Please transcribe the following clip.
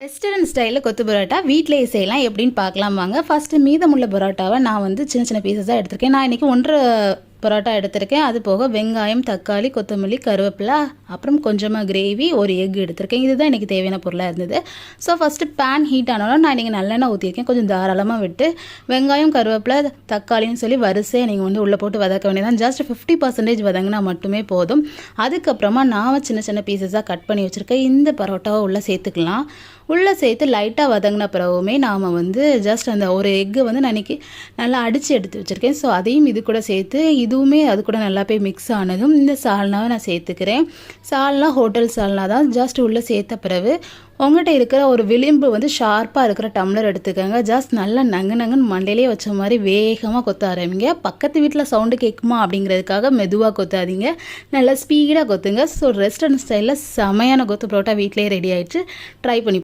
Restaurant ஸ்டைலில் கொத்து பரோட்டா வீட்டிலேயே செய்யலாம் எப்படின்னு பார்க்கலாம் வாங்க. ஃபஸ்ட்டு மீதமுள்ள பரோட்டாவை நான் வந்து சின்ன சின்ன பீசஸாக எடுத்திருக்கேன். நான் இன்றைக்கி 1.5 பரோட்டா எடுத்திருக்கேன். அது போக வெங்காயம், தக்காளி, கொத்தமல்லி, கருவேப்பிலை, அப்புறம் கொஞ்சமாக கிரேவி, ஒரு எக் எடுத்திருக்கேன். இதுதான் எனக்கு தேவையான பொருளாக இருந்தது. ஸோ ஃபஸ்ட்டு பேன் ஹீட் ஆனாலும் நான் இன்றைக்கி நல்லெண்ணெய் ஊற்றிருக்கேன். கொஞ்சம் தாராளமாக விட்டு வெங்காயம், கருவேப்பிலை, தக்காளின்னு சொல்லி வரிசையாக நீங்கள் வந்து உள்ளே போட்டு வதக்க வேண்டியதான். ஜஸ்ட் 50% வதங்கினா மட்டுமே போதும். அதுக்கப்புறமா நான் சின்ன சின்ன பீசஸாக கட் பண்ணி வச்சுருக்கேன். இந்த பரோட்டாவை உள்ளே சேர்த்துக்கலாம். உள்ளே சேர்த்து லைட்டாக வதங்கின பிறகுமே நாம் வந்து ஜஸ்ட் அந்த ஒரு எக்கு வந்து நான் இன்றைக்கி நல்லா அடித்து எடுத்து வச்சுருக்கேன். ஸோ அதையும் இது கூட சேர்த்து இதுவுமே அது கூட நல்லா போய் மிக்ஸ் ஆனதும் இந்த சால்னாவை நான் சேர்த்துக்கிறேன். சால்னா ஹோட்டல் சால்னா தான். ஜஸ்ட் உள்ளே சேர்த்த பிறகு உங்கள்கிட்ட இருக்கிற ஒரு விளிம்பு வந்து ஷார்ப்பாக இருக்கிற டம்ளர் எடுத்துக்கோங்க. ஜஸ்ட் நல்லா நங்குன்னு மண்டையிலே வச்ச மாதிரி வேகமாக கொத்த ஆரம்பிங்க. பக்கத்து வீட்டில் சவுண்டு கேட்குமா அப்படிங்கிறதுக்காக மெதுவாக கொத்தாதீங்க, நல்லா ஸ்பீடாக கொத்துங்க. ஸோ ரெஸ்டாரண்ட் ஸ்டைலில் செமையான கொத்து பரோட்டா வீட்டிலே ரெடி ஆகிடுச்சு. ட்ரை பண்ணி